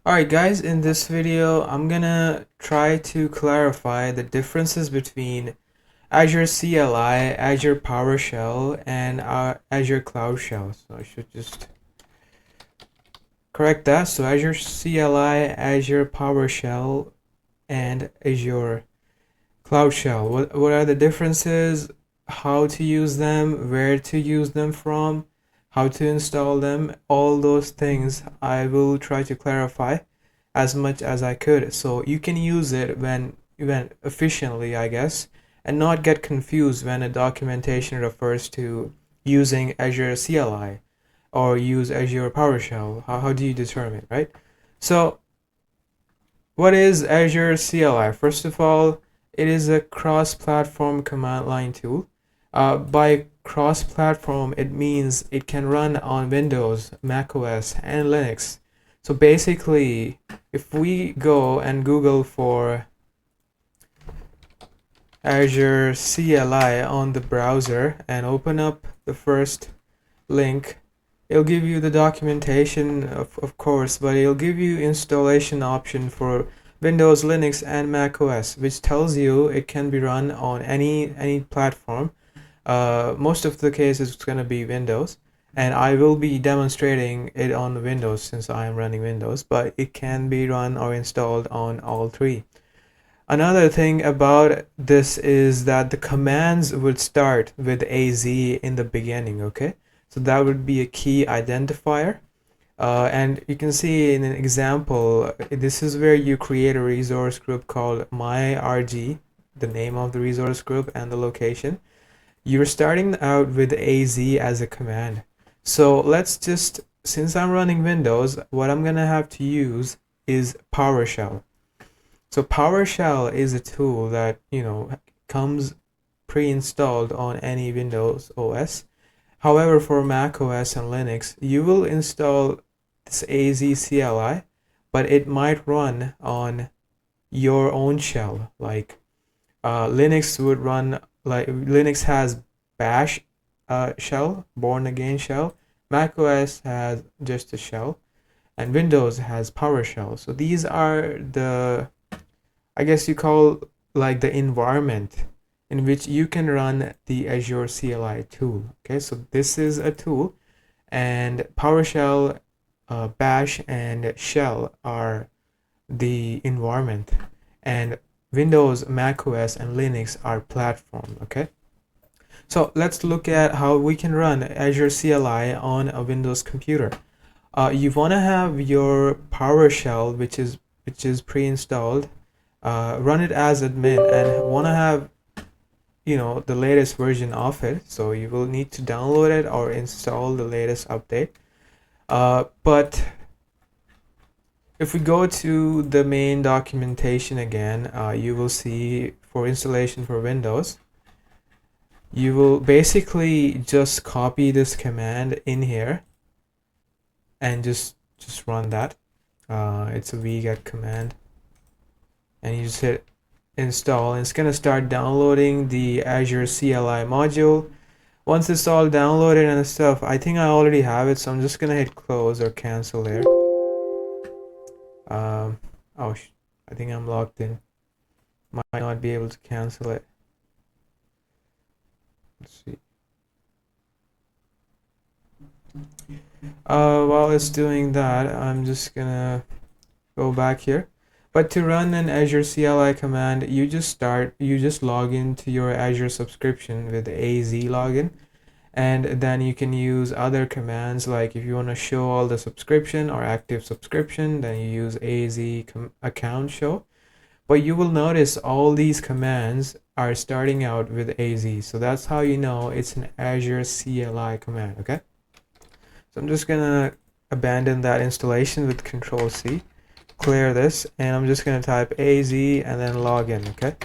Alright guys, in this video I'm gonna try to clarify the differences between Azure CLI, Azure PowerShell, and Azure Cloud Shell. So I should just correct that. So Azure CLI, Azure PowerShell, and Azure Cloud Shell. What are the differences? How to use them, where to use them from, how to install them, all those things I will try to clarify as much as I could so you can use it when efficiently, I guess, and not get confused when a documentation refers to using Azure CLI or use Azure PowerShell. How do you determine, right? So what is Azure CLI? First of all, it is a cross-platform command line tool. By cross-platform, it means it can run on Windows, macOS, and Linux. So basically, if we go and Google for Azure CLI on the browser and open up the first link, it'll give you the documentation of course, but it'll give you installation option for Windows, Linux, and Mac OS, which tells you it can be run on any platform. Most of the cases it's going to be Windows, and I will be demonstrating it on Windows since I am running Windows, but it can be run or installed on all three. Another thing about this is that the commands would start with AZ in the beginning, okay? So that would be a key identifier. And you can see in an example, this is where you create a resource group called myrg, the name of the resource group and the location. You're starting out with AZ as a command. So let's just, since I'm running Windows, what I'm gonna have to use is PowerShell. So PowerShell is a tool that, comes pre-installed on any Windows OS. However, for Mac OS and Linux, you will install this AZ CLI, but it might run on your own shell. Like Linux would run, like Linux has Bash shell, born again shell. Mac OS has just a shell, and Windows has PowerShell. So these are the, I guess you call, like, the environment in which you can run the Azure CLI tool. Okay, so this is a tool, and PowerShell, Bash, and Shell are the environment, and Windows, Mac OS, and Linux are platform. Okay, so let's look at how we can run Azure CLI on a Windows computer. You want to have your PowerShell, which is pre-installed. Run it as admin and want to have the latest version of it, so you will need to download it or install the latest update. But if we go to the main documentation again, you will see for installation for Windows, you will basically just copy this command in here and just run that. It's a wget command, and you just hit install, and it's gonna start downloading the Azure CLI module. Once it's all downloaded and stuff, I think I already have it, so I'm just gonna hit close or cancel there. Oh, I think I'm logged in. Might not be able to cancel it. Let's see. While it's doing that, I'm just gonna go back here. But to run an Azure CLI command, you just log into your Azure subscription with the AZ login, and then you can use other commands. Like if you want to show all the subscription or active subscription, then you use AZ account show. But you will notice all these commands are starting out with AZ, so that's how you know it's an Azure CLI command. Okay, so I'm just gonna abandon that installation with Control C. Clear this, and I'm just gonna type AZ and then login. Okay,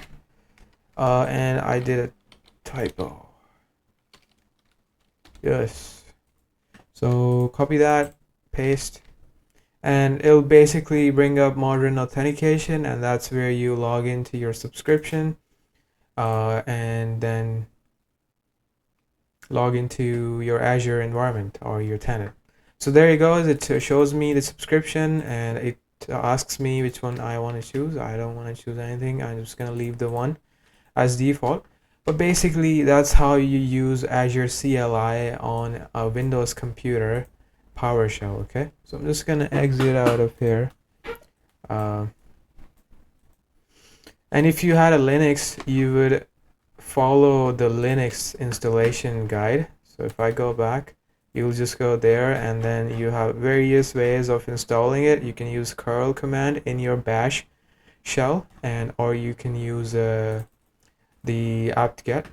and I did a typo. Yes, so copy that, paste, and it'll basically bring up modern authentication, and that's where you log into your subscription, and then log into your Azure environment or your tenant. So there it goes. It shows me the subscription, and it asks me which one I want to choose. I don't want to choose anything. I'm just gonna leave the one as default. But basically that's how you use Azure CLI on a Windows computer PowerShell. Okay, so I'm just gonna exit out of here. And if you had a Linux, you would follow the Linux installation guide. So if I go back, you'll just go there, and then you have various ways of installing it. You can use curl command in your bash shell, and or you can use the apt-get.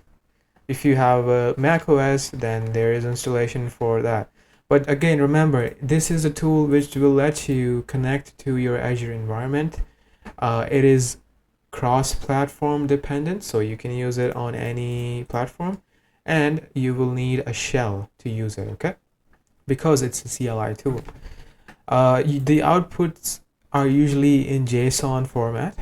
If you have a macOS, then there is installation for that. But again, remember, this is a tool which will let you connect to your Azure environment. It is cross-platform dependent, so you can use it on any platform, and you will need a shell to use it, okay? Because it's a CLI tool. The outputs are usually in JSON format.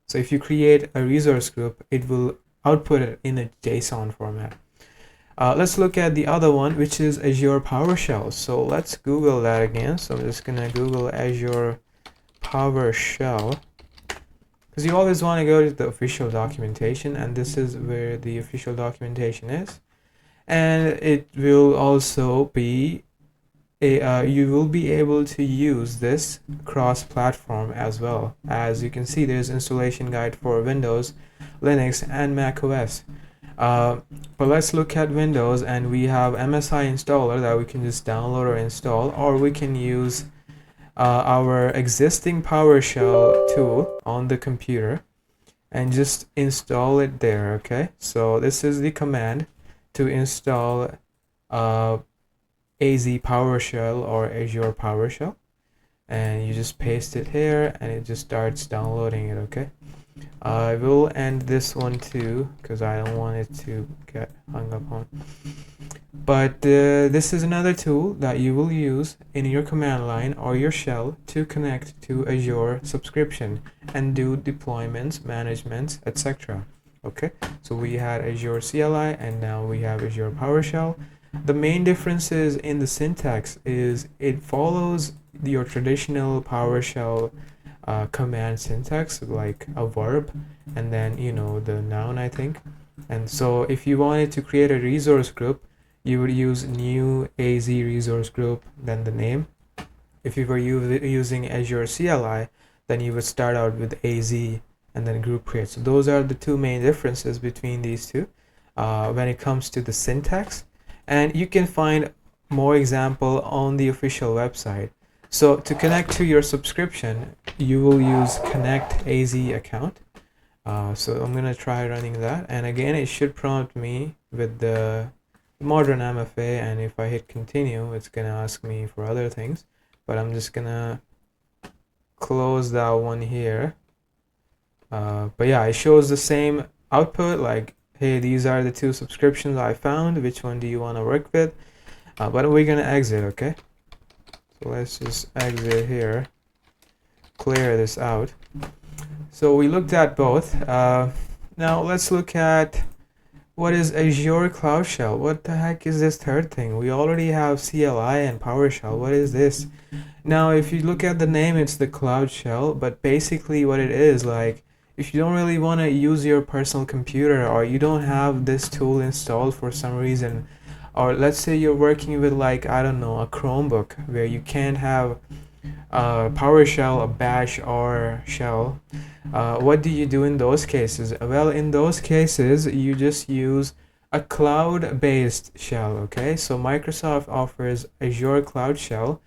So if you create a resource group, it will output it in a JSON format. Let's look at the other one, which is Azure PowerShell. So let's Google that again. So I'm just gonna Google Azure PowerShell, because you always want to go to the official documentation, and this is where the official documentation is. And it will also be you will be able to use this cross-platform as well. As you can see, there's installation guide for Windows, Linux, and macOS. But let's look at Windows, and we have MSI installer that we can just download or install, or we can use our existing PowerShell tool on the computer and just install it there. Okay, so this is the command to install AZ PowerShell or Azure PowerShell, and you just paste it here and it just starts downloading it. Okay, I will end this one too because I don't want it to get hung up on. But this is another tool that you will use in your command line or your shell to connect to Azure subscription and do deployments, managements, etc. Okay, so we had Azure CLI and now we have Azure PowerShell. The main differences in the syntax is it follows your traditional PowerShell command syntax, like a verb and then the noun, I think. And so if you wanted to create a resource group, you would use new AZ resource group, then the name. If you were using Azure CLI, then you would start out with AZ and then group create. So those are the two main differences between these two when it comes to the syntax. And you can find more example on the official website. So to connect to your subscription, you will use connect AZ account. So I'm gonna try running that, and again it should prompt me with the modern MFA, and if I hit continue, it's gonna ask me for other things, but I'm just gonna close that one here. But yeah, it shows the same output, like, hey, these are the two subscriptions I found, which one do you want to work with? But we're gonna exit. Okay, so let's just exit here, clear this out. So we looked at both. Now let's look at what is Azure Cloud Shell. What the heck is this third thing? We already have CLI and PowerShell. What is this? Now if you look at the name, it's the Cloud Shell, but basically what it is, like, if you don't really want to use your personal computer, or you don't have this tool installed for some reason, or let's say you're working with, like, I don't know, a Chromebook where you can't have PowerShell, a bash, or shell, what do you do in those cases? Well, in those cases you just use a cloud-based shell. Okay, so Microsoft offers Azure Cloud Shell,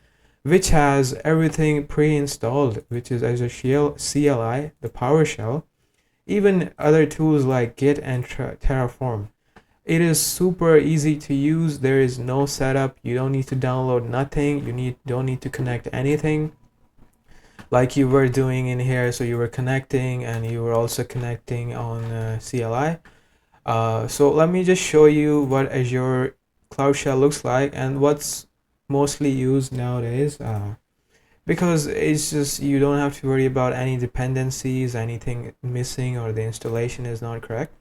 which has everything pre-installed, which is Azure CLI, the PowerShell, even other tools like Git and Terraform. It is super easy to use. There is no setup. You don't need to download nothing. Don't need to connect anything like you were doing in here. So you were connecting, and you were also connecting on CLI. So let me just show you what Azure Cloud Shell looks like and what's mostly used nowadays, because it's just, you don't have to worry about any dependencies, anything missing, or the installation is not correct.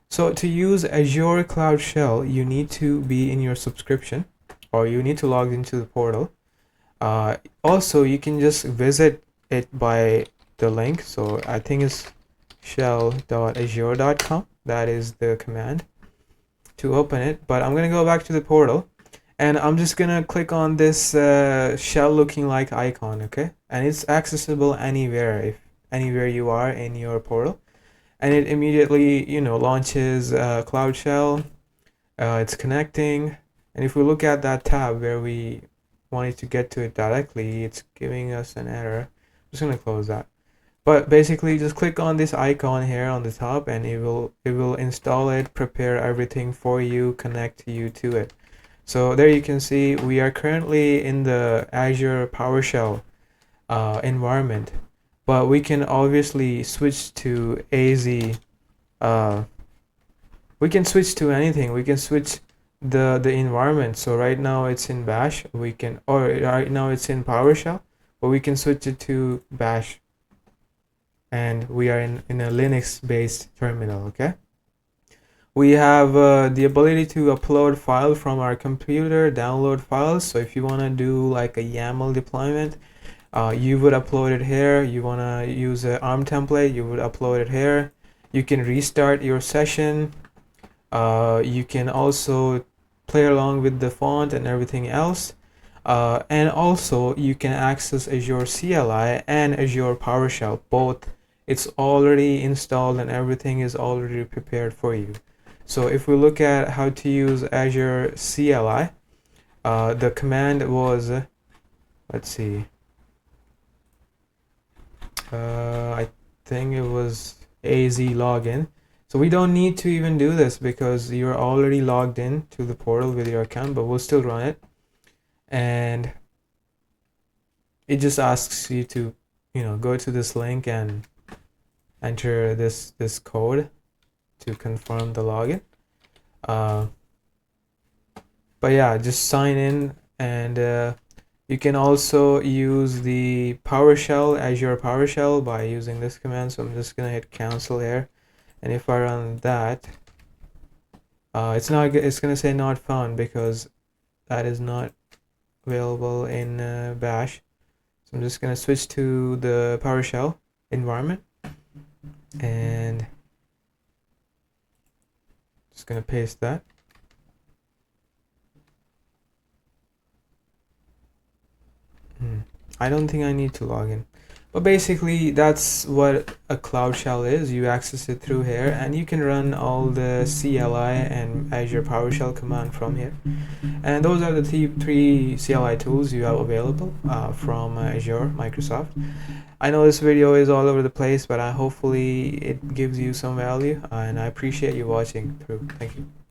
So to use Azure Cloud Shell, you need to be in your subscription, or you need to log into the portal. Also, you can just visit it by the link. So I think it's shell.azure.com. That is the command to open it. But I'm gonna go back to the portal, and I'm just gonna click on this shell looking like icon, okay? And it's accessible anywhere, if anywhere you are in your portal, and it immediately, you know, launches Cloud Shell. It's connecting, and if we look at that tab where we wanted to get to it directly, it's giving us an error. I'm just gonna close that. But basically, just click on this icon here on the top, and it will install it, prepare everything for you, connect you to it. So there you can see we are currently in the Azure PowerShell environment, but we can obviously switch to AZ. We can switch to anything. We can switch the environment. So right now it's in Bash. We can, or right now it's in PowerShell, but we can switch it to Bash, and we are in a Linux-based terminal. Okay. We have the ability to upload file from our computer, download files. So if you want to do like a YAML deployment, you would upload it here. You want to use an ARM template, you would upload it here. You can restart your session. You can also play along with the font and everything else. And also you can access Azure CLI and Azure PowerShell, both. It's already installed and everything is already prepared for you. So if we look at how to use Azure CLI, the command was, let's see, I think it was AZ login. So we don't need to even do this because you're already logged in to the portal with your account, but we'll still run it. And it just asks you to, you know, go to this link and enter this code to confirm the login. But yeah, just sign in, and you can also use the PowerShell, Azure PowerShell, by using this command. So I'm just gonna hit cancel here, and if I run that, it's gonna say not found because that is not available in Bash. So I'm just gonna switch to the PowerShell environment, and just gonna paste that. I don't think I need to log in, but basically that's what a Cloud Shell is. You access it through here, and you can run all the CLI and Azure PowerShell command from here. And those are the three CLI tools you have available from Azure, Microsoft. I know this video is all over the place, but hopefully it gives you some value, and I appreciate you watching through. Thank you.